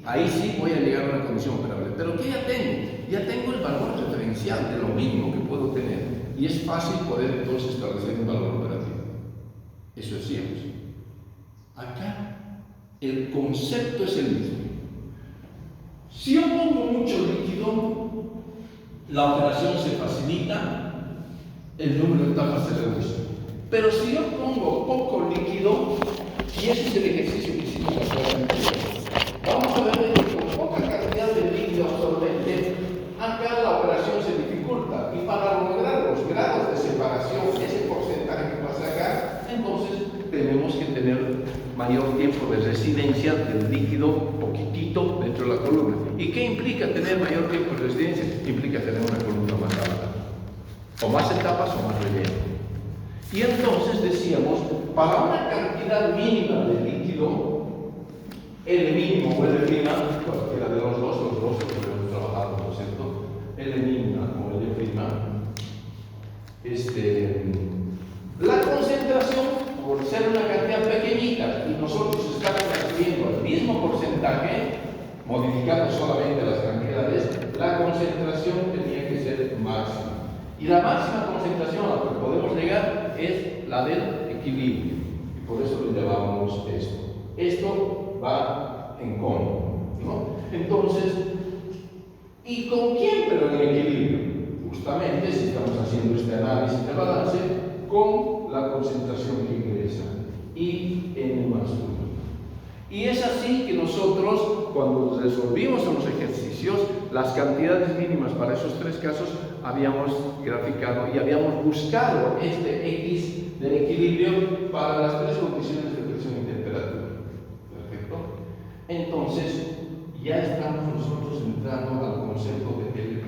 ahí sí voy a llegar a una condición operable. Pero ¿qué ya tengo? Ya tengo el valor referencial de lo mínimo que puedo tener. Y es fácil poder entonces establecer un valor operativo. Eso decíamos. Acá el concepto es el mismo. Si yo pongo mucho líquido, la operación se facilita, el número de etapas se reduce. Pero si yo pongo poco líquido, y ese es el ejercicio que hicimos actualmente, vamos a ver que con poca cantidad de líquido absorbente, acá la operación se dificulta. Y para lograr los grados de separación, ese porcentaje que pasa acá, entonces tenemos que tener mayor tiempo de residencia del líquido poquitito dentro de la columna. ¿Y qué implica tener mayor tiempo de residencia? Implica tener una columna más alta, o más etapas o más relleno. Y entonces decíamos, para una cantidad mínima de líquido, L mínimo o L prima, cualquiera de los dos que hemos trabajado, ¿no es cierto? L mínima o L prima, la concentración, por ser una cantidad pequeñita y nosotros estamos haciendo el mismo porcentaje, modificando solamente las cantidades, la concentración tenía que ser máxima. Y la máxima concentración a la que podemos llegar es la del equilibrio. Y por eso le llamamos esto. Esto va en contra, ¿no? Entonces, ¿y con quién pero en equilibrio? Justamente, si estamos haciendo este análisis de balance, con la concentración que ingresa, I n más 1. Y es así que nosotros, cuando resolvimos los ejercicios, las cantidades mínimas para esos tres casos habíamos graficado y habíamos buscado este X del equilibrio para las tres condiciones de presión y temperatura. ¿Perfecto? Entonces, ya estamos nosotros entrando al concepto de L'.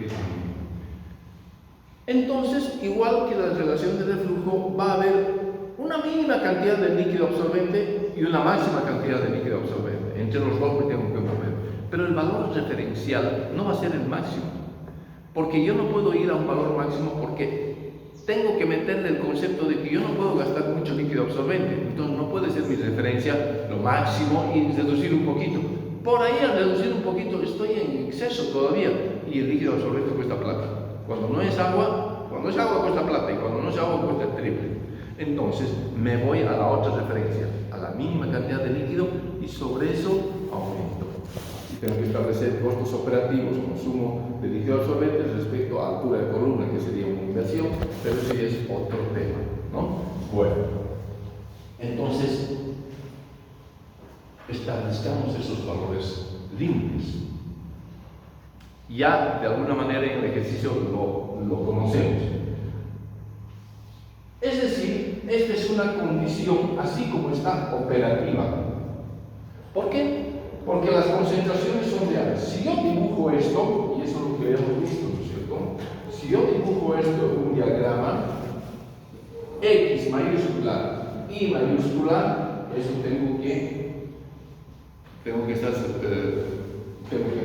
Entonces, igual que la relación de reflujo, va a haber una mínima cantidad de líquido absorbente y una máxima cantidad de líquido absorbente. Entre los dos me tengo que mover. Pero el valor referencial no va a ser el máximo. Porque yo no puedo ir a un valor máximo porque tengo que meterle el concepto de que yo no puedo gastar mucho líquido absorbente. Entonces no puede ser mi referencia lo máximo y reducir un poquito. Por ahí al reducir un poquito estoy en exceso todavía y el líquido absorbente cuesta plata. Cuando es agua cuesta plata y cuando no es agua cuesta el triple. Entonces me voy a la otra referencia, a la mínima cantidad de líquido y sobre eso aumento. Y tengo que establecer costos operativos, consumo de líquido absorbente respecto a altura de columna, que sería una inversión, pero ese ya es otro tema, ¿no? Bueno, entonces establezcamos esos valores límites. Ya de alguna manera en el ejercicio lo conocemos. Es decir, esta es una condición así como está operativa. ¿Por qué? Porque las concentraciones son reales. Si yo dibujo esto, y eso es lo que hemos visto, ¿no es cierto? Si yo dibujo esto en un diagrama, X mayúscula, Y mayúscula, eso tengo que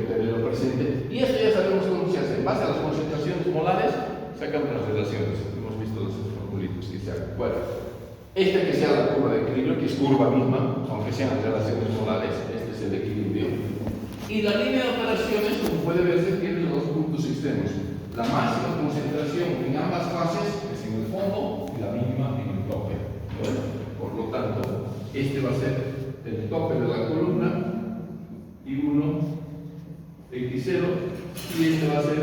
tenerlo presente. Y esto ya sabemos cómo se hace. En base a las concentraciones molares, sacamos las relaciones. Hemos visto los formulitos que se hagan. Bueno, que sea la curva de equilibrio, que es curva misma, aunque sean relaciones molares, este es el equilibrio. Y la línea de operaciones, como puede verse, tiene los dos puntos extremos. La máxima concentración en ambas fases es en el fondo y la mínima en el tope. Bueno, por lo tanto, este va a ser el tope de la columna, I1, X0, y este va a ser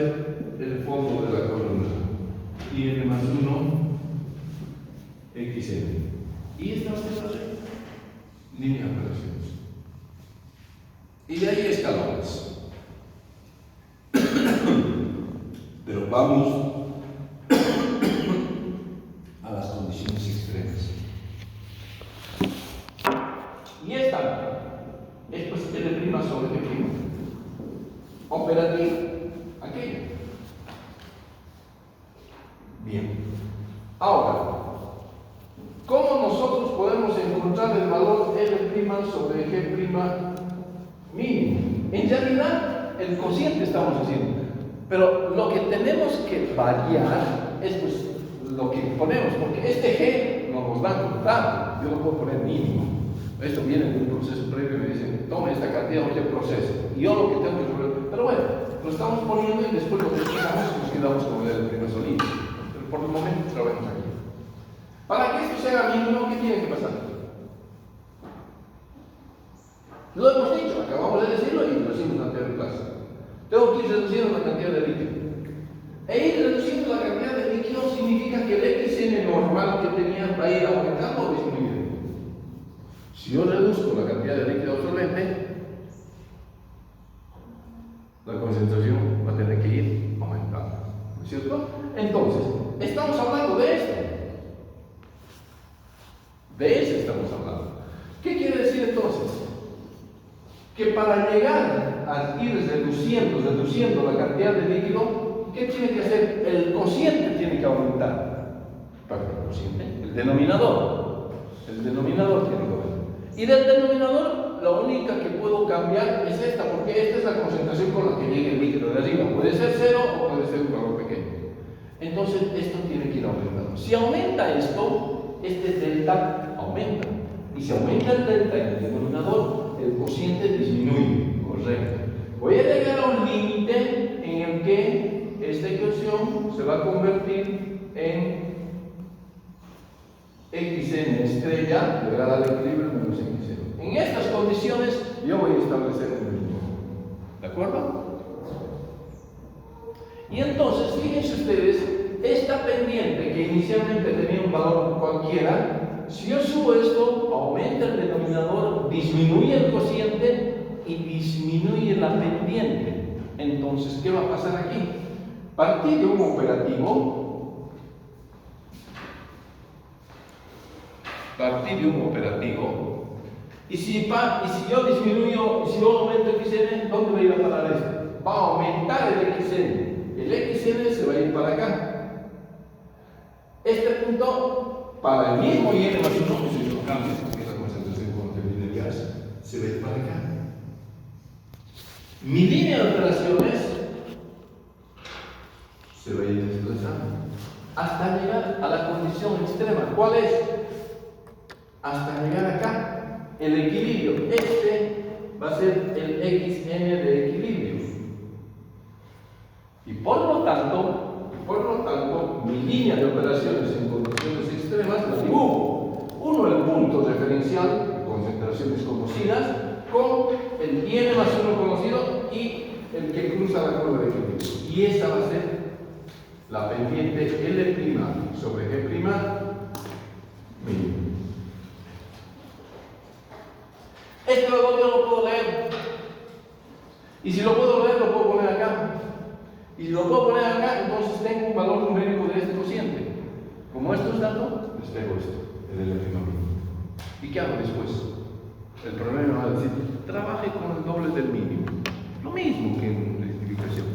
el fondo de la columna, IN más 1, XN. Y esta va a ser la línea de operaciones. Y de ahí escalones. Pero vamos a las condiciones extremas. Y esta es pues L' sobre G'. Operativa, aquello. Bien. Ahora, ¿cómo nosotros podemos encontrar el valor L' sobre G' mínimo? En realidad, el cociente estamos haciendo. Pero lo que tenemos que variar es pues lo que ponemos, porque este G no nos va a contar. Yo lo puedo poner mínimo. Esto viene de un proceso previo y me dicen, toma esta cantidad, oye, profe, proceso. Y yo lo que tengo que resolver, pero bueno, lo estamos poniendo y después lo despejamos y nos quedamos con el primer solito. Pero por el momento trabajamos aquí. Para que esto sea mínimo, ¿qué tiene que pasar? Lo hemos dicho, acabamos de decirlo y lo decimos en la anterior clase. Tengo que ir reduciendo la cantidad de líquido. E ir reduciendo la cantidad de líquido significa que el XN normal que tenía va a ir aumentando o disminuyendo. Si yo reduzco la cantidad de líquido absorbente, la concentración va a tener que ir aumentando. ¿No es cierto? Entonces, estamos hablando de esto. De eso estamos hablando. ¿Qué quiere decir entonces? Que para llegar a ir reduciendo la cantidad de líquido, ¿qué tiene que hacer? El cociente tiene que aumentar. ¿Para el cociente? El denominador. El denominador tiene que aumentar. Y del denominador, la única que puedo cambiar es esta, porque esta es la concentración con la que llega el líquido de arriba. Puede ser 0 o puede ser un valor pequeño. Entonces, esto tiene que ir aumentando. Si aumenta esto, este delta aumenta. Y si aumenta el delta en el denominador, el cociente disminuye. Correcto. Voy a llegar a un límite en el que esta ecuación se va a convertir en xn estrella elevada al equilibrio menos xn. En estas condiciones yo voy a establecer un mínimo. ¿De acuerdo? Y entonces, fíjense ustedes, esta pendiente que inicialmente tenía un valor cualquiera, si yo subo esto, aumenta el denominador, disminuye el cociente y disminuye la pendiente. Entonces, ¿qué va a pasar aquí? Partir de un operativo, y si yo disminuyo, si yo aumento el XN, ¿dónde va a ir a parar esto? Va a aumentar el XN. El XN se va a ir para acá. Este punto, para el mismo Y más 1, si lo cambias, porque es la concentración contenida del gas, se va a ir para acá. Mi línea de operaciones se va a ir desplazando hasta llegar a la condición extrema. ¿Cuál es? Hasta llegar acá, el equilibrio. Este va a ser el XN de equilibrio. Y por lo tanto, mi línea de operaciones en condiciones extremas la dibujo. Uno, el punto referencial, concentraciones conocidas, con el N más 1 conocido y el que cruza la curva de equilibrio. Y esa va a ser la pendiente L' sobre G' mínimo. Esto yo lo puedo leer. Y si lo puedo leer, lo puedo poner acá. Y si lo puedo poner acá, entonces tengo un valor numérico de este cociente. Como esto es dato, les pego esto, el L'. ¿Y qué hago después? El problema me va a decir, trabaje con el doble del mínimo. Lo mismo que en rectificación.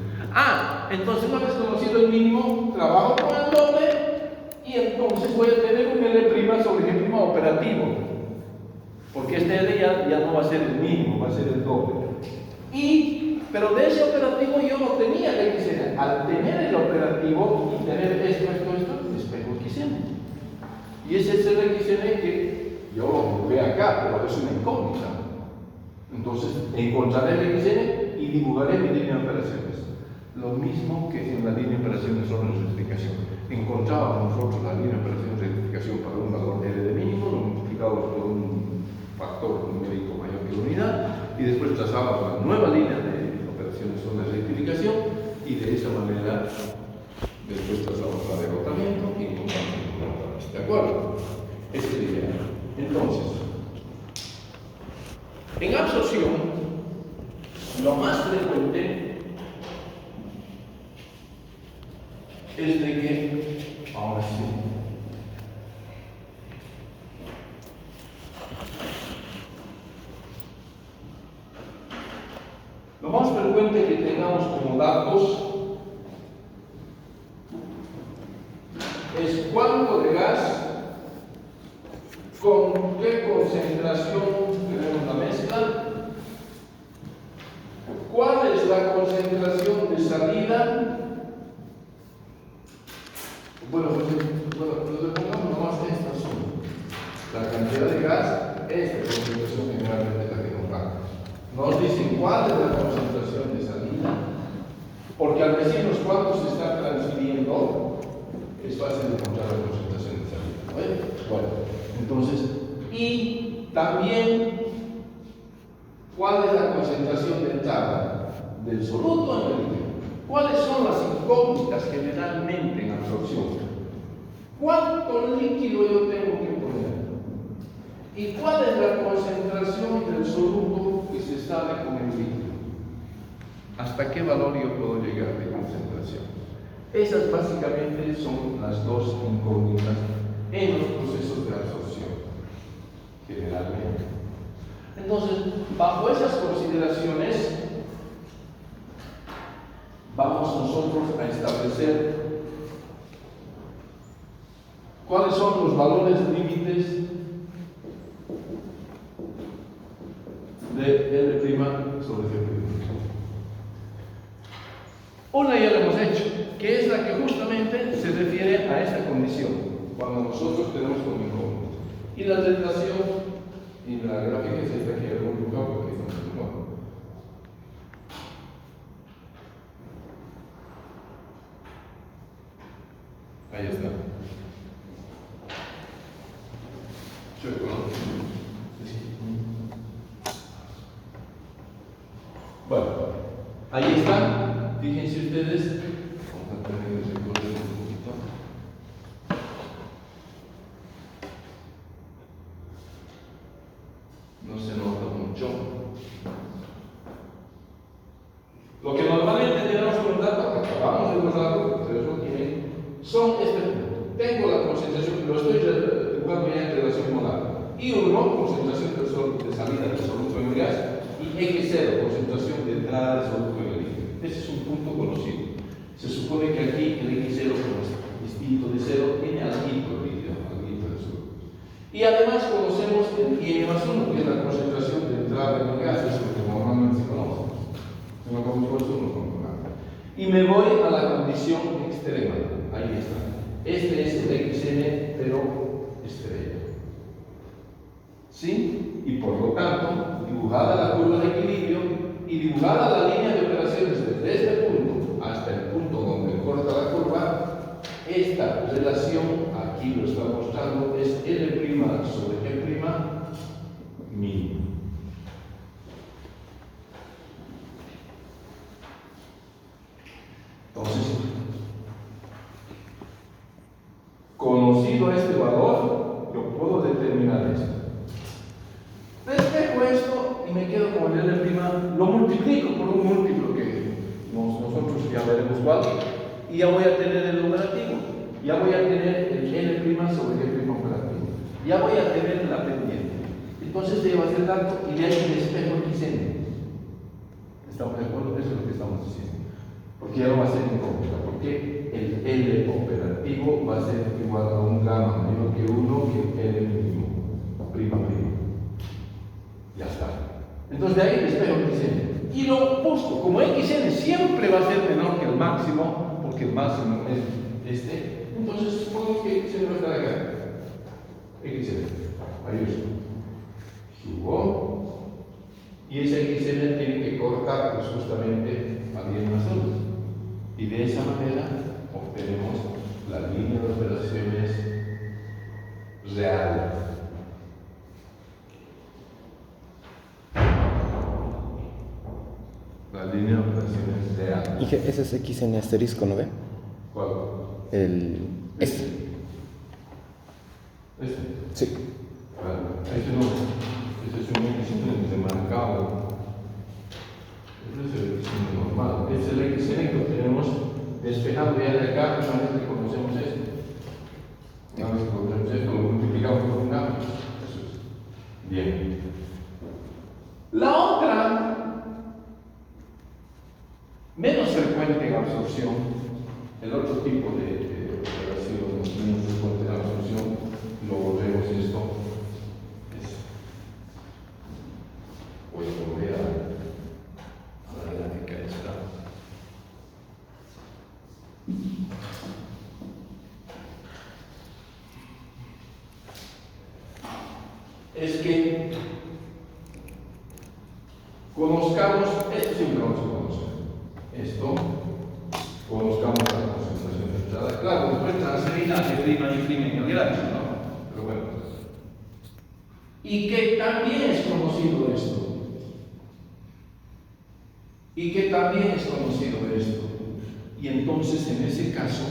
Entonces una vez conocido el mínimo, trabajo con el doble y entonces voy a tener un L' sobre G' operativo. Porque este L ya no va a ser el mínimo, va a ser el doble. Pero de ese operativo yo no tenía el XN. Al tener el operativo y tener esto, despejo XN. Y ese es el XN que yo lo dibujé acá, pero es una incógnita. Entonces, encontraré el XN y dibujaré mi línea de operaciones. Lo mismo que en la línea de operaciones sobre rectificación. Encontrábamos nosotros la línea de operaciones de rectificación para un valor L de mínimo, lo multiplicábamos por un factor numérico mayor que la unidad, y después trazábamos la nueva línea de operaciones sobre rectificación, y de esa manera después trazamos la de agotamiento y encontramos el valor. ¿De acuerdo? Ese es el ideal. Entonces, en absorción, lo más frecuente es de que, ahora sí, lo más frecuente que tengamos como datos es cuánto de gas, con qué concentración tenemos la mezcla, cuál es la concentración de salida. Bueno, pues pongamos nomás estas son la cantidad de gas, esta concentración generalmente es la que nos da. Nos dicen cuál es la concentración de salida, porque al decirnos cuánto se está transfiriendo, es fácil encontrar la concentración de salida. ¿No? Bueno, entonces, y también, ¿cuál es la concentración de entrada del soluto en el líquido? ¿Cuáles son las incógnitas generalmente en absorción? ¿Cuánto líquido yo tengo que poner? ¿Y cuál es la concentración del soluto que se sale con el líquido? ¿Hasta qué valor yo puedo llegar de concentración? Esas básicamente son las dos incógnitas en los procesos de absorción, generalmente. Entonces, bajo esas consideraciones, vamos nosotros a establecer cuáles son los valores límites de L' sobre G'. Una ya lo hemos hecho, que es la que justamente se refiere a esta condición, cuando nosotros tenemos con incógnito. Y la relación, y la gráfica es esta que hemos dibujado, porque aquí estamos dibujando. Ahí está. Bueno, ahí está. Fíjense ustedes. Vamos a tener que recorrer un poquito. No se nota mucho. Lo que normalmente tenemos con datos, que acabamos de borrar, que ustedes lo tienen, son este punto. Tengo la concentración, lo estoy dibujando ya en relación molar. I1, concentración de salida del soluto en el gas, y X0, concentración de entrada del soluto en el líquido. Ese es un punto conocido. Se supone que aquí el X0, como es distinto de 0, tiene alguito el líquido, alguito del soluto. Y además conocemos el IN+1, que es la concentración de entrada en el gas, eso es lo que normalmente se conoce. Si no conozco eso, no conozco nada. Y me voy a la condición extrema. Ahí está. Este es el XN, pero estrella. ¿Sí? Y por lo tanto, dibujada la curva de equilibrio y dibujada la línea de operaciones desde este punto hasta el punto donde corta la curva, esta relación, aquí lo está mostrando, es L' sobre G' mínimo. Entonces, conocido este valor, yo puedo determinar esto. Despejo esto y me quedo con el L', lo multiplico por un múltiplo que nosotros ya veremos cuál, y ya voy a tener el operativo, ya voy a tener el L' sobre G' operativo, ya voy a tener la pendiente. Entonces debo hacer tanto y de ahí despejo XN. ¿Estamos de acuerdo? Eso es lo que estamos diciendo. Porque ya no va a ser incógnita, porque el L operativo va a ser igual a un gamma mayor que 1 que el L mínimo, prima. Ya está. Entonces de ahí despejo XN. Y lo busco. Como XN siempre va a ser menor que el máximo, porque el máximo es este, entonces supongo que XN va a estar acá. XN. Ahí está. Subo. Y ese XN tiene que cortar pues, justamente a 10 más 1. Y de esa manera obtenemos la línea de operaciones real. La línea de operaciones real. Y ese es X en asterisco, ¿no ve? ¿Cuál? Este. ¿Este? Sí. Claro. Este no. Este es un X demarcado. Este es el X normal. Este es el XN que tenemos despejado ya de acá. Una vez que conocemos esto. Una vez que conocemos esto, lo multiplicamos por un gamma. Eso es. Bien. La otra, menos frecuente en absorción, el otro tipo de operación menos frecuente en absorción, lo vemos esto. Voy a volver a la gráfica esta. Es que Conozcamos, esto siempre vamos a conocer. Esto, conozcamos la concentración filtrada. Claro, después transferirla de prima y prima en el gráfico, ¿no? Pero bueno. Y que también es conocido esto. Y que también es conocido esto. Y entonces, en ese caso,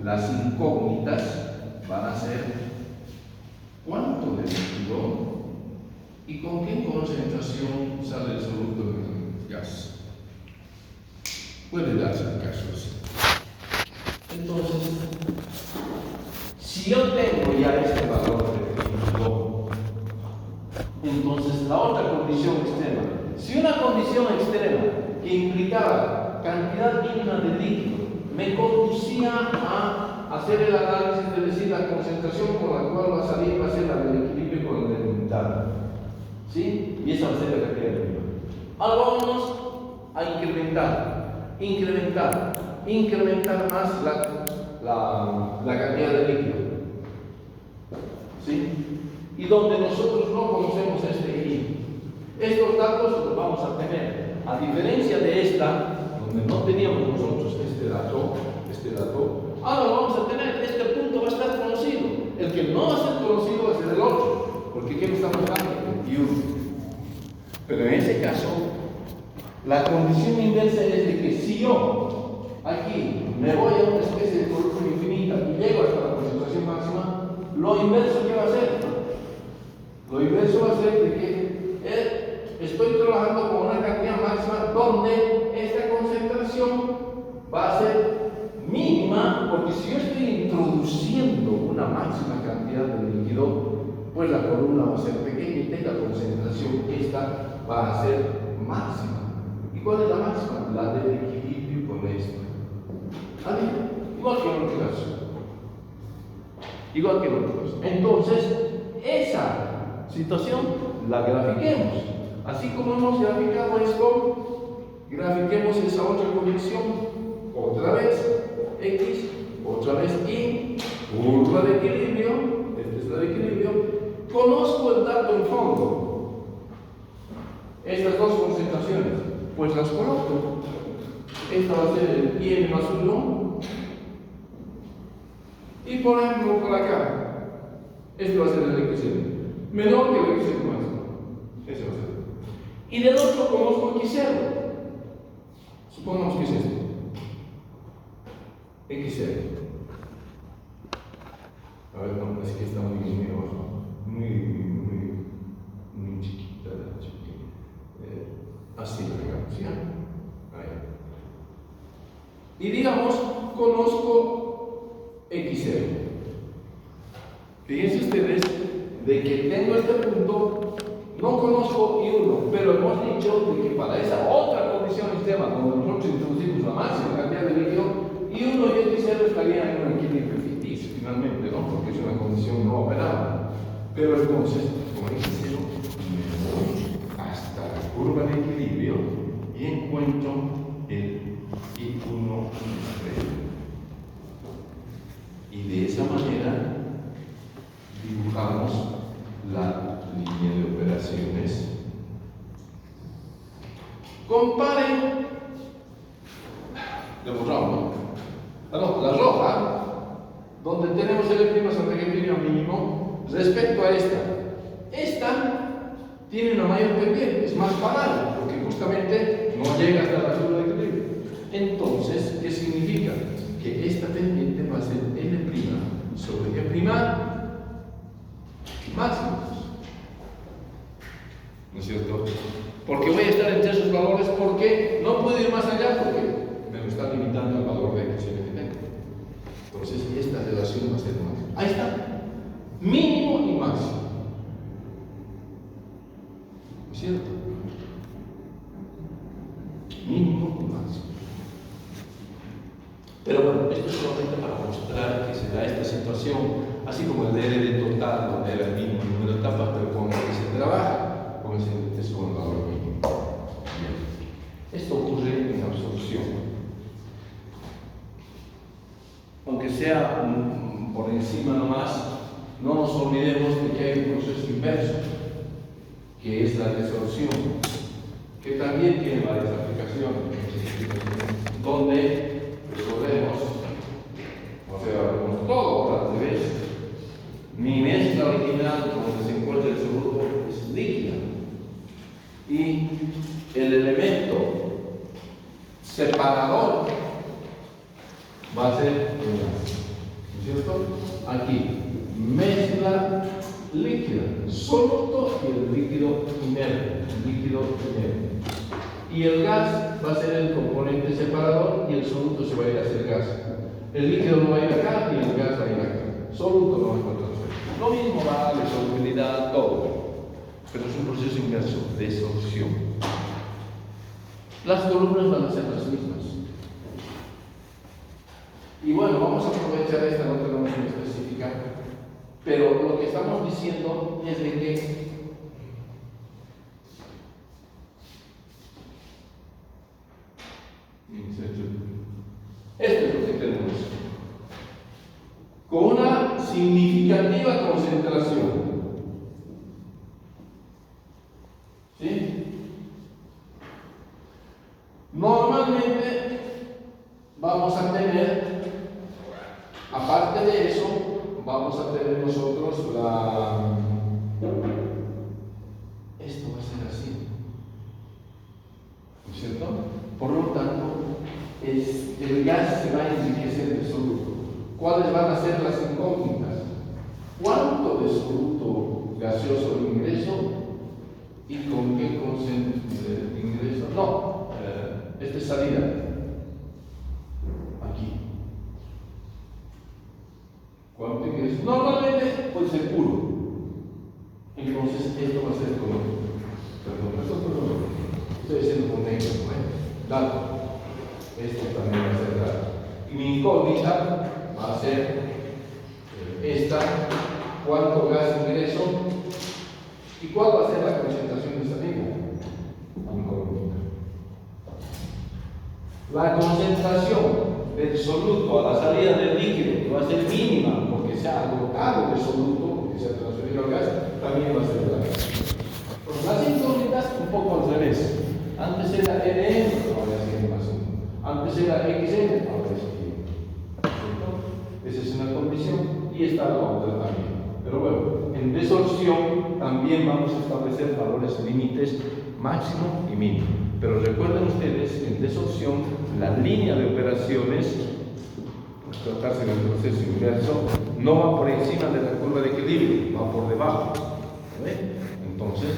las incógnitas van a ser cuánto de líquido y con qué concentración sale el soluto del gas. Puede darse el caso así. Entonces, si yo tengo ya este valor de líquido, entonces la otra condición extrema, si una condición extrema que implicaba cantidad mínima de líquido me conducía a hacer el análisis de decir la concentración con la cual va a salir va a ser la del equilibrio con el elemental, ¿sí? Y esa va a ser la cantidad de líquido. Ahora vámonos a incrementar más la cantidad de líquido, ¿sí? Y donde nosotros no conocemos este equilibrio. Estos datos los vamos a tener. A diferencia de esta, donde no teníamos nosotros este dato, ahora lo vamos a tener. Este punto va a estar conocido. El que no va a ser conocido va a ser el otro. Porque ¿qué me estamos dando? 21. Pero en ese caso, la condición inversa es de que si yo aquí me voy a una especie de columna infinita y llego hasta la concentración máxima, lo inverso ¿qué va a ser? Lo inverso va a ser de que estoy trabajando con una cantidad máxima donde esta concentración va a ser mínima, porque si yo estoy introduciendo una máxima cantidad de líquido, pues la columna va a ser pequeña y la concentración esta va a ser máxima. ¿Y cuál es la máxima? La del equilibrio con esto. Igual que en otro caso. Entonces, esa situación la grafiquemos. Así como hemos graficado esto, grafiquemos esa otra conexión. Otra vez X, otra vez Y, curva de equilibrio. Esta es la de equilibrio. Conozco el dato en fondo. Estas dos concentraciones, pues las conozco. Esta va a ser el Y más 1. Y por ejemplo, por acá, esto va a ser el XL. Menor que el XL máximo. Ese va a ser. Y del otro conozco XL. Supongamos que es esto. XL. A ver, no, es que está muy abajo. Muy chiquita. Así lo digamos, ¿ya? Ahí. Y digamos, conozco XL. Fíjense ustedes de que tengo este punto, no conozco I1, pero hemos dicho de que para esa otra condición extrema, donde nosotros introducimos la máxima cantidad de líquido, I1 y XL estarían en un equilibrio ficticio, finalmente, ¿no? Porque es una condición no operable. Pero entonces, con XL, me voy hasta la curva de equilibrio y encuentro el I1 y de esa manera dibujamos la línea de operaciones. Comparen la roja, donde tenemos el prima sobre equilibrio mínimo, respecto a esta. Esta tiene una mayor pendiente, es más parada, porque justamente no llega hasta la curva de equilibrio. Entonces, ¿qué significa? Que esta pendiente va a ser L' sobre E' máximo. ¿No es cierto? Porque voy a estar entre esos valores porque no puedo ir más allá porque me lo está limitando al valor de XL que tengo. Entonces, esta relación va a ser máxima. Ahí está. Mínimo y máximo. ¿No es cierto? Mínimo y máximo. Pero bueno, esto es solamente para mostrar que se da esta situación, así como el DD total, donde era el mínimo número de etapas, pero con el que se trabaja, con el valor mínimo. Bien. Esto ocurre en absorción. Aunque sea por encima nomás, no nos olvidemos de que hay un proceso inverso, que es la desorción, que también tiene varias aplicaciones, donde podemos, o sea, con todo al revés. Mi mezcla original, donde se encuentra el soluto, es líquida. Y el elemento separador va a ser el gas, ¿no es cierto? Aquí, mezcla líquida, soluto y el líquido inerte, y el gas va a ser el componente separador y el soluto se va a ir a hacer gas. El líquido no va a ir acá y el gas va a ir acá. Soluto no va a encontrar. Lo mismo va de solubilidad, todo. Pero es un proceso inverso, desorción. Las columnas van a ser las mismas. Y bueno, vamos a aprovechar esta, no tenemos una específica, pero lo que estamos diciendo es de que esto es lo que tenemos. Con una significativa concentración. ¿Sí? Normalmente vamos a tener, aparte de eso, vamos a tener nosotros esto va a ser así, ¿no es cierto? Por lo tanto, el gas se va a enriquecer de soluto. ¿Cuáles van a ser las incógnitas? ¿Cuánto de soluto gaseoso ingreso y con qué ingreso? No, esta es salida. Aquí. ¿Cuánto ingreso? Normalmente puede ser puro. Entonces, esto va a ser con estoy haciendo con negro, ¿no? Dato. Esto también va a ser dato. Y mi incógnita va a ser esta, cuánto gas ingreso y cuál va a ser la concentración de salida. Incógnita. La concentración del soluto a la salida del líquido, que va a ser mínima porque se ha agotado el soluto, porque se ha transferido al gas, también va a ser la gas. Las incógnitas un poco al revés. Antes era NN, ahora es N más 1. Antes era XN, ahora es Y. Esa es una condición y está la otra también. Pero bueno, en desorción también vamos a establecer valores límites máximo y mínimo. Pero recuerden ustedes que en desorción la línea de operaciones, por tratarse de un proceso inverso, no va por encima de la curva de equilibrio, va por debajo. ¿Ve? Entonces,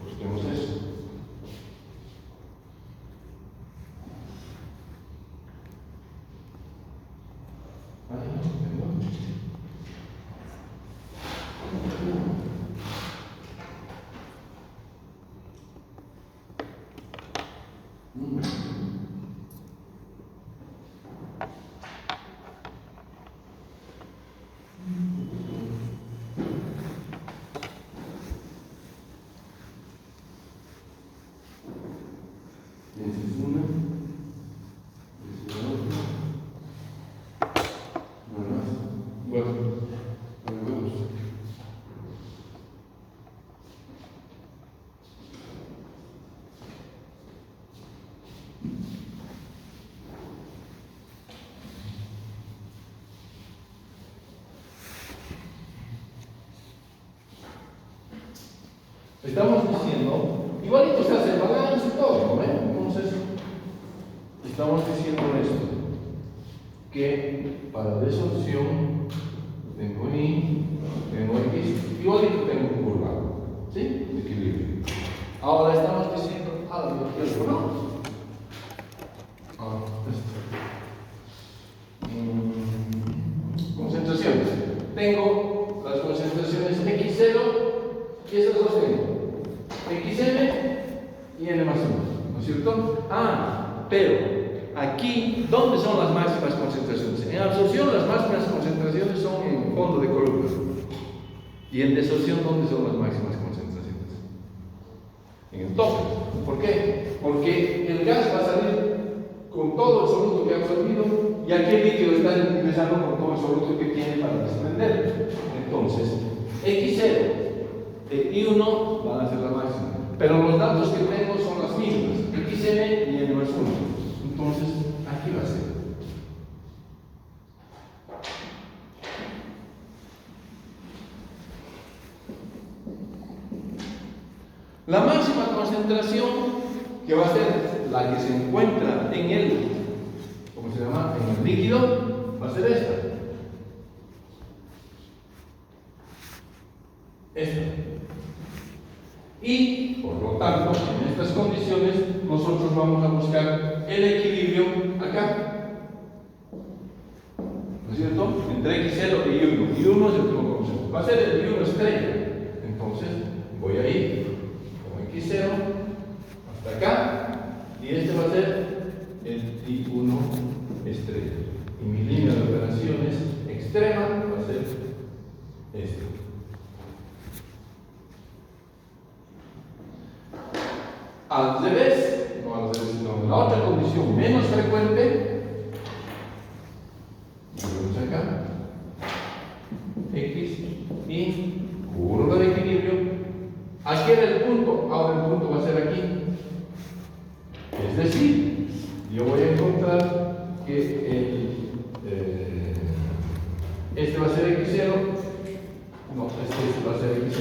busquemos eso. Estamos diciendo, igualito se hace el balance y todo, ¿no? Entonces, estamos diciendo esto, que para desorción tengo Y, tengo X, igualito tengo curva, ¿sí? De equilibrio. Ahora estamos diciendo, lo quiero, ¿no? Concentraciones. Tengo las concentraciones X0 y esas dos tengo. XN y N más 1, ¿no es cierto? Pero aquí, ¿dónde son las máximas concentraciones? En absorción las máximas concentraciones son en fondo de columna. Y en desorción, ¿dónde son las máximas concentraciones? En el tope. ¿Por qué? Porque el gas va a salir con todo el soluto que ha absorbido y aquí el líquido está ingresando con todo el soluto que tiene para desprender. Entonces, X0 y 1 van a ser la máxima. pero los datos que tengo son las mismas, xn y n más 1. Entonces, aquí va a ser. La máxima concentración, que va a ser la que se encuentra en el, ¿cómo se llama? En el líquido, va a ser esta. Esta. Y, por lo tanto, en estas condiciones, nosotros vamos a buscar el equilibrio acá. ¿No es cierto? Entre x0 y 1. Y 1 es el último concepto. Va a ser el I1 estrella. Entonces, voy a ir con x0 hasta acá. Y este va a ser el I1 estrella. Y mi línea de operaciones extrema va a ser esta. Al revés, no al revés, sino la otra condición menos frecuente, volvemos acá, x y curva de equilibrio. Aquí era el punto, ahora el punto va a ser aquí. Es decir, yo voy a encontrar que este va a ser x0, no, este va a ser x0,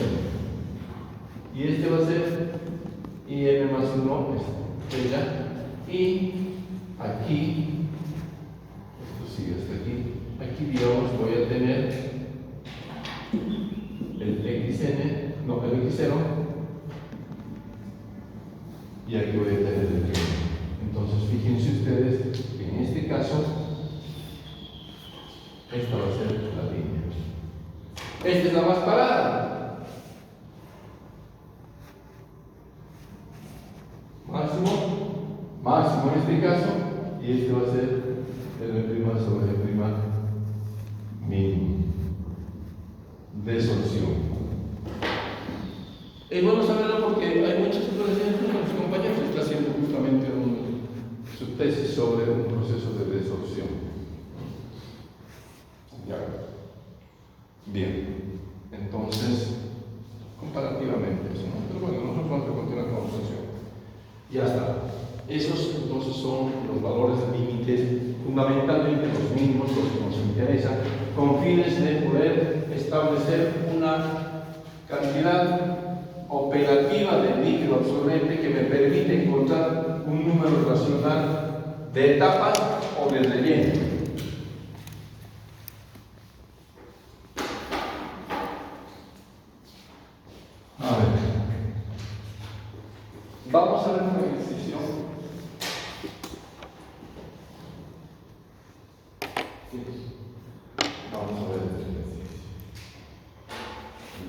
y este va a ser y n más 1 estrella, y aquí, esto sigue hasta aquí, digamos voy a tener el xn, no, el x0, y aquí voy a tener el x. Entonces fíjense ustedes que en este caso esta va a ser la línea. Esta es la más parada. Máximo en este caso, y este va a ser el prima sobre el prima mínimo de solución. Es bueno saberlo porque hay muchas situaciones que nuestros compañeros están haciendo justamente su tesis sobre un proceso de desolución. Ya. Bien, entonces, comparativamente eso, ¿no? Pero bueno, nosotros vamos a continuar con la conversación. Ya está. Esos entonces son los valores límites, fundamentalmente los mínimos, los que nos interesan, con fines de poder establecer una cantidad operativa de líquido absorbente que me permite encontrar un número racional de etapas o de relleno. A ver, vamos a ver un ejercicio. Vamos a ver el ejercicio.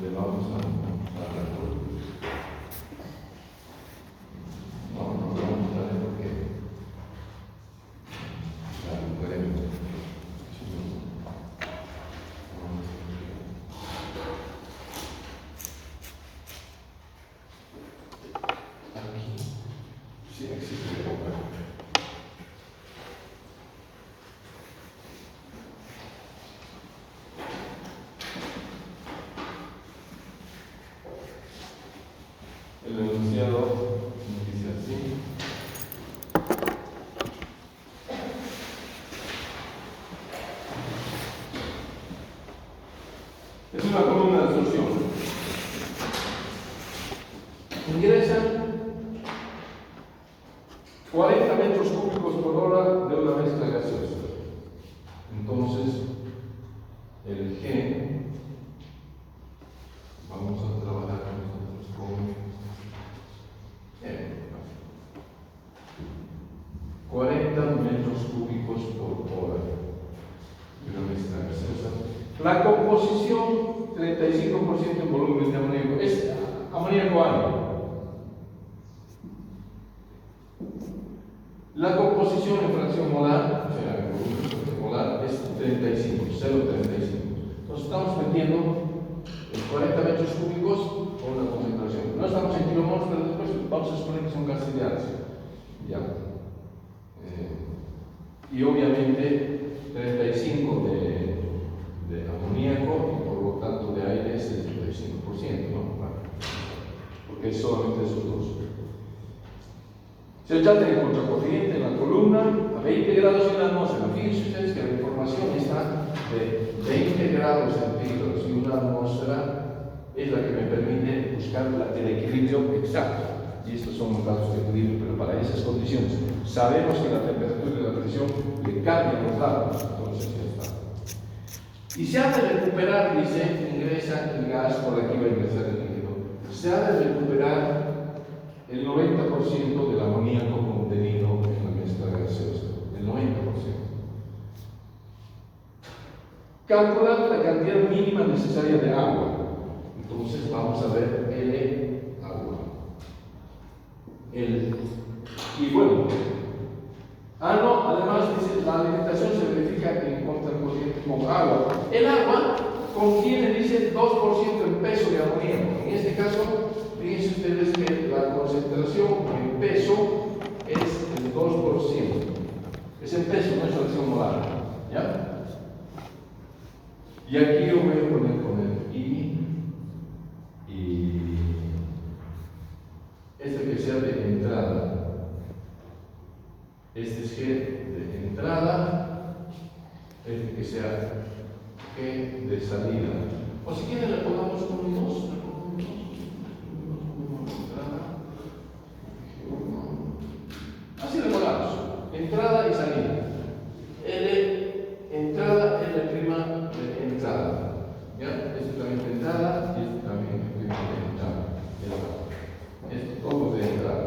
Le vamos a dar no vamos a ver por qué. Ya lo veremos. Aquí. Sí, existe el problema. El enunciado dice así. Es una columna de absorción. Ingresan 40 metros cúbicos por hora de una mezcla gaseosa. Entonces, el G, vamos a trabajar nosotros con 40 metros cúbicos por hora de una mezcla gaseosa. La composición, 35% en volumen de amoníaco, es amoníaco ácido. La composición en fracción molar, o sea, en volumen en fracción molar, es 35, 0,35. Entonces estamos metiendo 40 metros cúbicos con una concentración. No estamos en kilomoles, pero después vamos a suponer que son gases de ácido. Ya. Y obviamente 35 de amoníaco y por lo tanto de aire es el 35%, ¿no? Bueno. porque es solamente esos dos. Se trata de contracorriente en la columna a 20 grados en la atmósfera. Fíjense ustedes que la información está de 20 grados centígrados y una atmósfera es la que me permite buscar el equilibrio exacto. Y estos son los datos de equilibrio, pero para esas condiciones sabemos que la temperatura y la presión le cambian los datos, entonces ya está. Y se ha de recuperar, dice, ingresa el gas, por aquí va a ingresar el líquido. Se ha de recuperar el 90% del amoníaco contenido en la mezcla gaseosa, el 90%. Calcular la cantidad mínima necesaria de agua. Entonces vamos a ver L agua. Y bueno, no, además dice, la alimentación se verifica en contracorriente con agua. El agua contiene, dice, 2% en peso de amoníaco. En este caso, fíjense ustedes que la concentración en peso es el 2%. Es en peso, no es fracción molar. ¿Ya? Y aquí yo voy a poner con el I y este que sea de entrada. Este es G de entrada, este que sea G de salida. O si quieren le pongamos con 2. Así le ponemos, entrada y salida. L entrada, L prima de entrada. ¿Ya? Esto también de entrada y esto también de entrada. Esto todo de entrada.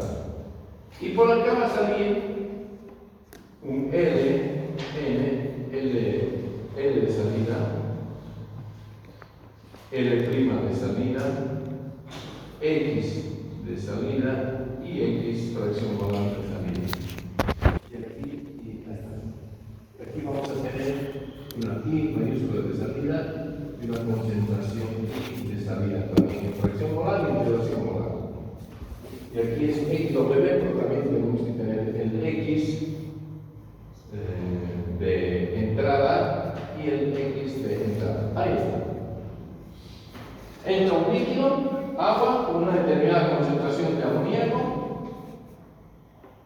Y por acá va a salir un L, N, L de salida, L prima de salida, X de salida y X fracción molar de salida. Y aquí vamos a tener una I mayúscula de salida y una concentración de salida también en fracción molar y en fracción molar. Y aquí es XW, pero también tenemos que tener el X de entrada y el X de entrada. Ahí está. Entra un líquido, agua, con una determinada concentración de amoníaco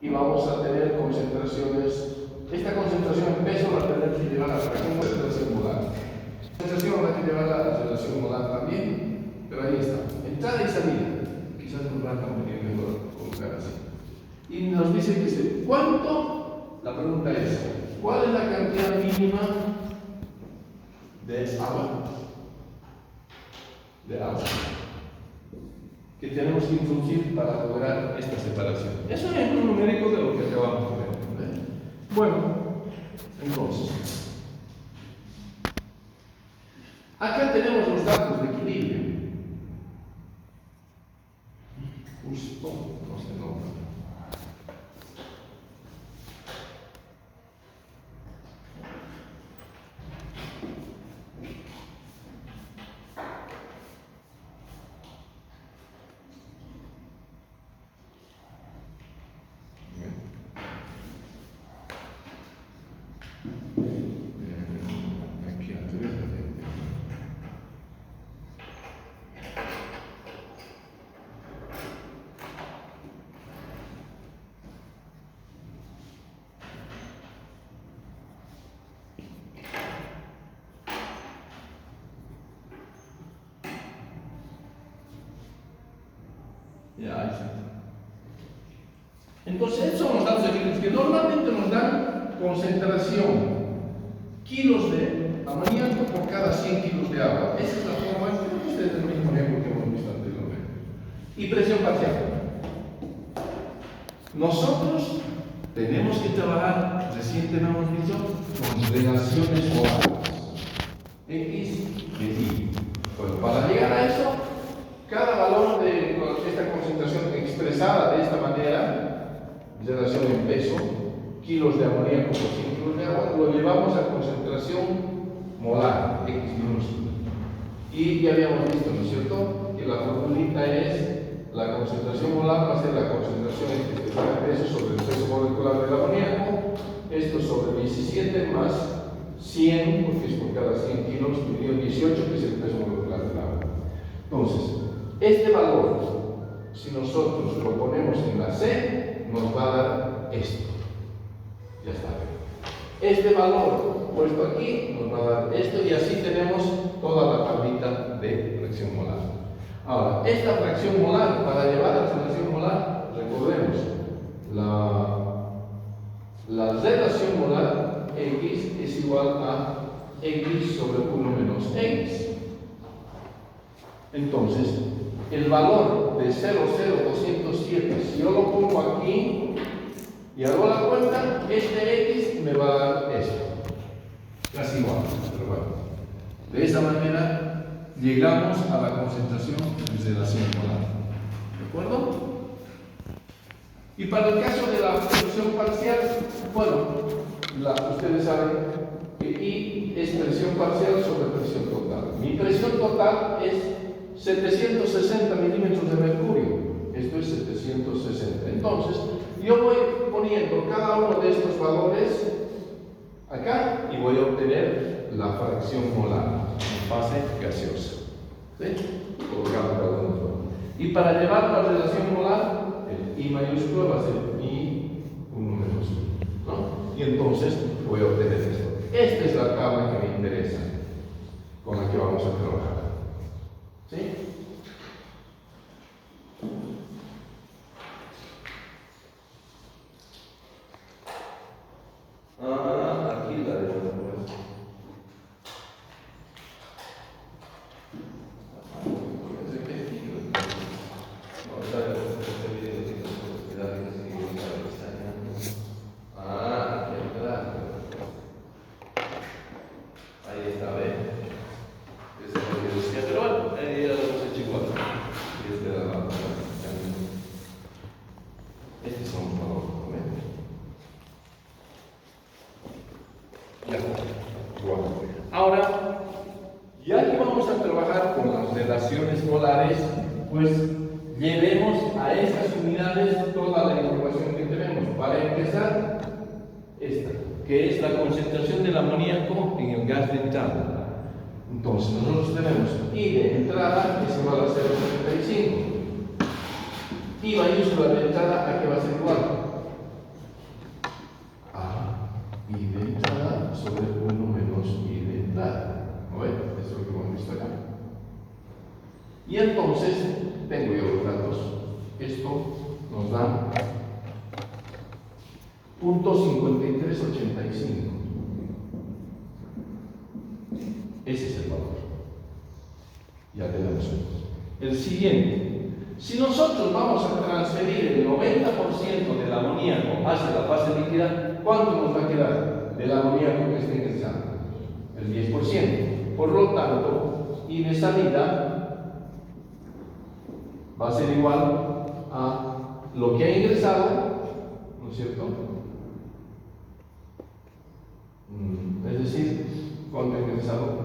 y vamos a tener concentraciones. Esta concentración en peso va a tener que llevar a la fracción molar. La concentración va a tener que llevar a la relación molar también, pero ahí está. Entrada y salida. Quizás nos van a venir mejor colocar así. Y nos dice que ¿cuánto? La pregunta es, ¿cuál es la cantidad mínima de agua? Que tenemos que introducir para lograr esta separación. Es un ejemplo numérico de lo que acabamos de ver. Bueno, entonces, acá tenemos los datos de equilibrio. Justo, no se nota. Ya, ahí está. Entonces, estos son los datos de equilibrio que normalmente nos dan concentración, kilos de amoníaco por cada 100 kilos de agua. Esa es la forma, creo que ustedes el mismo ejemplo que hemos visto anteriormente. Y presión parcial. Nosotros tenemos que trabajar, recientemente hemos dicho, con relaciones molares. X de Y. Bueno, para llegar a eso, cada valor de esta concentración expresada de esta manera, relación en peso, kilos de amoníaco por 100 kilos de agua, lo elevamos a concentración molar, X minúscula. Y ya habíamos visto, ¿no es cierto?, que la formulita es la concentración molar va a ser la concentración expresada en peso sobre el peso molecular del amoníaco, esto sobre 17 más 100, porque es por cada 100 kilos, dividido 18, que es el peso molecular del agua. Entonces, este valor si nosotros lo ponemos en la C, nos va a dar esto. Ya está. Este valor puesto aquí nos va a dar esto y así tenemos toda la tablita de fracción molar. Ahora, esta fracción molar, para llevar a la fracción molar, recordemos, la relación molar X es igual a X sobre 1 menos X. Entonces, el valor de 0,0207, si yo lo pongo aquí y hago la cuenta, este X me va a dar esto. Casi igual, pero bueno. De esa manera llegamos a la concentración de relación molar. ¿De acuerdo? Y para el caso de la solución parcial, bueno, ustedes saben que I es presión parcial sobre presión total. Mi presión total es 760 milímetros de mercurio. Esto es 760. Entonces, yo voy poniendo cada uno de estos valores acá y voy a obtener la fracción molar en fase gaseosa. ¿Sí? Colocando cada uno. Y para llevar la relación molar, el I mayúsculo va a ser I 1 menos I, ¿no? Y entonces voy a obtener esto. Esta es la tabla que me interesa, con la que vamos a trabajar. ¿Sí? Aquí la de Ahora, ya que vamos a trabajar con las relaciones molares, pues llevemos a estas unidades toda la información que tenemos. Para empezar, esta, que es la concentración del amoníaco en el gas de entrada. Entonces, nosotros tenemos I de entrada, que es igual a 0,75. I mayúscula de entrada, ¿a qué va a ser igual? A I de entrada sobre 1 menos I de entrada. ¿No ven? Eso es lo que hemos visto acá. Y entonces, tengo yo los datos. Esto nos da 0.5385. Ese es el valor. Ya tenemos esto. El siguiente. Si nosotros vamos a transferir el 90% del amoníaco hacia la fase líquida, ¿cuánto nos va a quedar del amoníaco que está ingresando? El 10%. Por lo tanto, I de salida va a ser igual a lo que ha ingresado, ¿no es cierto? Es decir, ¿cuánto ha ingresado?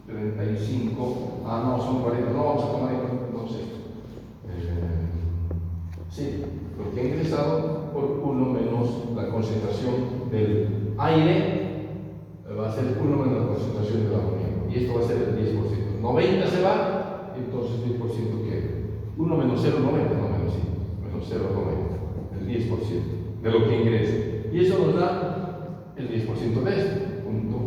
35, no, son 40, no vamos a tomar no sé. Sí, lo que ha ingresado por 1 menos la concentración del aire va a ser 1 menos la concentración del amoníaco, y esto va a ser el 10%. 90 se va, entonces 10% queda. 1 menos 0, 90, no menos 5, menos 0, 90, el 10% de lo que ingrese. Y eso nos da el 10% de esto,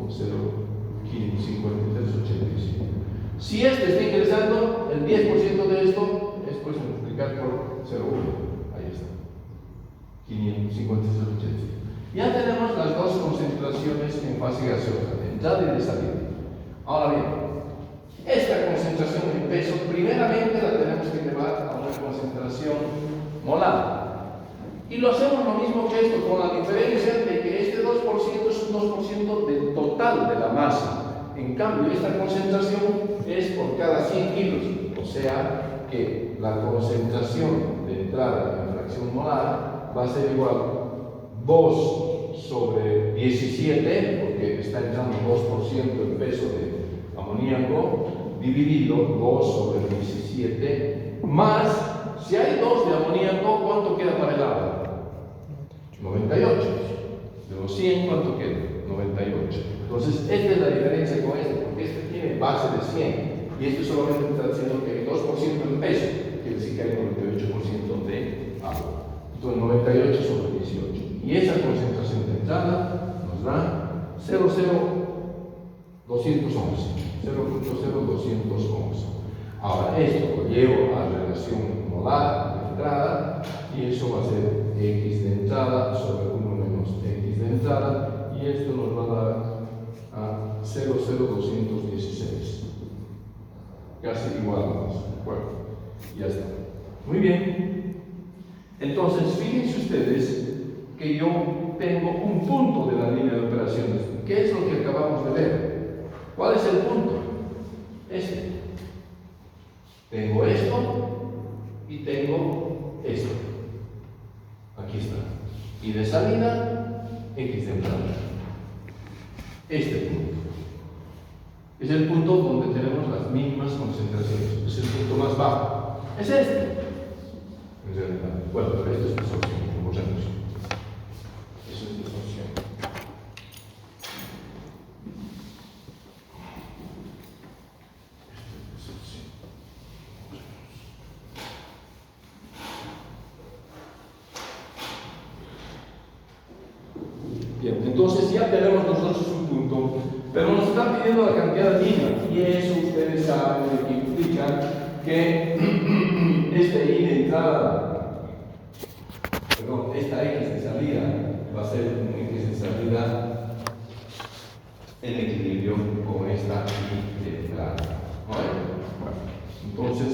0.5385. Si este está ingresando, el 10% de esto es pues multiplicar por 0,1. Ahí está. 553,85. Ya tenemos las dos concentraciones en fase gaseosa, de entrada y de salida. Ahora bien, esta concentración en peso, primeramente la tenemos que llevar a una concentración molar. Y lo hacemos lo mismo que esto, con la diferencia de que este 2% es un 2% del total de la masa. En cambio, esta concentración es por cada 100 kilos, o sea que la concentración de entrada en fracción molar va a ser igual 2 sobre 17, porque está entrando 2% el peso de amoníaco, dividido 2 sobre 17, más, si hay 2 de amoníaco, ¿cuánto queda para el agua? 98. De los 100, ¿cuánto queda? 98. Entonces, esta es la diferencia con este, porque este tiene base de 100 y este solamente está diciendo que hay 2% en peso. quiere decir que hay 98% de agua. Entonces 98 sobre 18. Y esa concentración de entrada nos da 0,0211. Ahora esto lo llevo a la relación molar de entrada y eso va a ser x de entrada sobre 1 menos x de entrada y esto nos va a dar a 0,0216. Casi igual a más, ¿de acuerdo? Ya está. Muy bien. Entonces, fíjense ustedes que yo tengo un punto de la línea de operaciones. ¿Qué es lo que acabamos de ver? ¿Cuál es el punto? Este. Tengo esto y tengo esto. Aquí está. Y de salida, x de entrada. Este punto. Es el punto donde tenemos las mínimas concentraciones. Es el punto más bajo. Es este. En realidad. Bueno, pero esto es distorsión, como vemos. Eso es distorsión. Bien, entonces ya tenemos nosotros un punto, pero nos están pidiendo la cantidad de línea, y eso ustedes saben que implica que este I de entrada, perdón, esta X de salida va a ser un X de salida en equilibrio con esta I de entrada. ¿Vale? Bueno, entonces,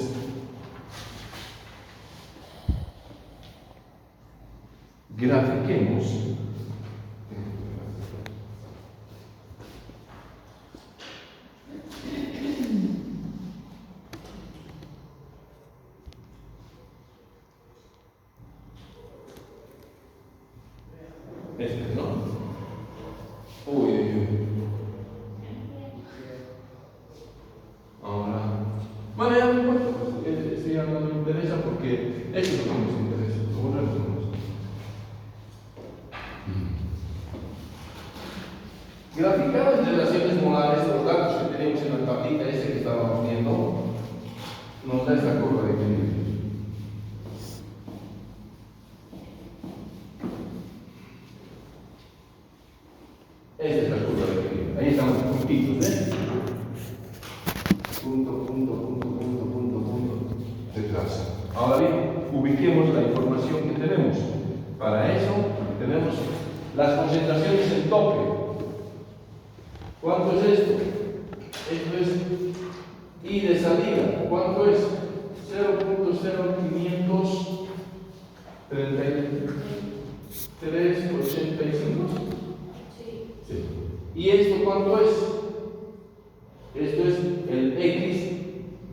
grafiquemos. Este, ¿no? Uy, uy, uy. Ahora. Bueno, ya no importa, pues, este ya no me interesa porque esto es lo que nos interesa. Lo volvemos. Graficar las relaciones molares, los datos que tenemos en la tablita ese que estábamos viendo, nos da esta curva de equilibrio. Esta es la curva de equilibrio. Ahí están los puntitos, ¿ves? Punto. Detrás. Ahora bien, ubiquemos la información que tenemos. Para eso tenemos las concentraciones en tope. ¿Cuánto es esto? Esto es I de salida. ¿Cuánto es? 0.053385. Sí. ¿Y esto cuánto es? Esto es el X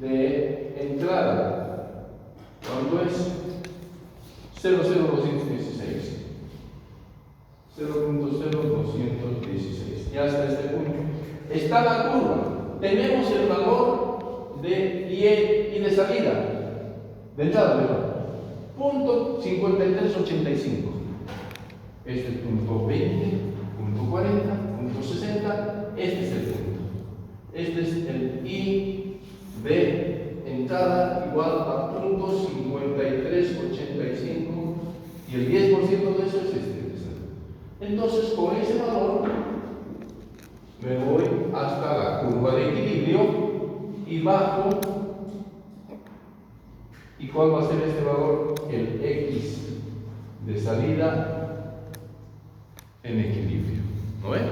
de entrada. ¿Cuánto es? 0.0216. 0.0216. Ya hasta este punto. Está la curva. Tenemos el valor de I de salida. De entrada, ¿verdad? Punto 5385. Este es punto 20, punto 40, punto 60. Este es el punto. Este es el I de entrada igual a punto 5385 y el 10% de eso es este. Entonces, con ese valor me voy hasta la curva de equilibrio y bajo. ¿Y cuál va a ser este valor? El X de salida en equilibrio. ¿No ven?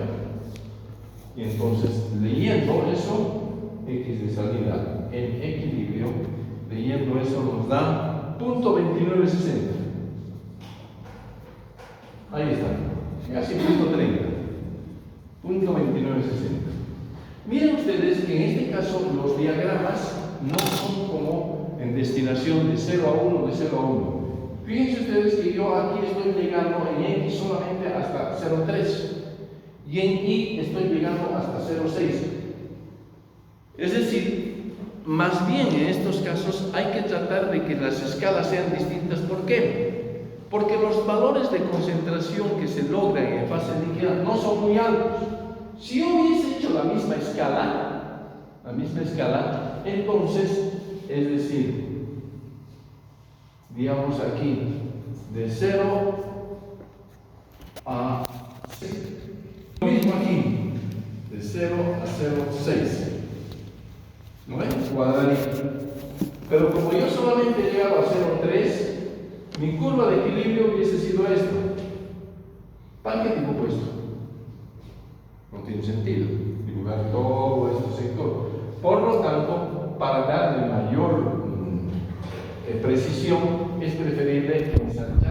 Y entonces, leyendo eso, X de salida en equilibrio, leyendo eso nos da punto 2960. Ahí está. Casi punto 30. Punto 2960. Miren ustedes que en este caso los diagramas no son como en destinación de 0 a 1, de 0 a 1. Fíjense ustedes que yo aquí estoy llegando en X solamente hasta 0,3 y en Y estoy llegando hasta 0,6. Es decir, más bien en estos casos hay que tratar de que las escalas sean distintas. ¿Por qué? Porque los valores de concentración que se logran en fase líquida no son muy altos. Si yo hubiese hecho la misma escala, entonces, es decir, digamos aquí, de 0 a 6. Lo mismo aquí, de 0 a 0,6. ¿No ven? Cuadradito. Pero como yo solamente he llegado a 0,3, mi curva de equilibrio hubiese sido esto. ¿Para qué dibujo esto? No tiene sentido dibujar todo este sector. Por lo tanto, para darle mayor precisión, es preferible que me salga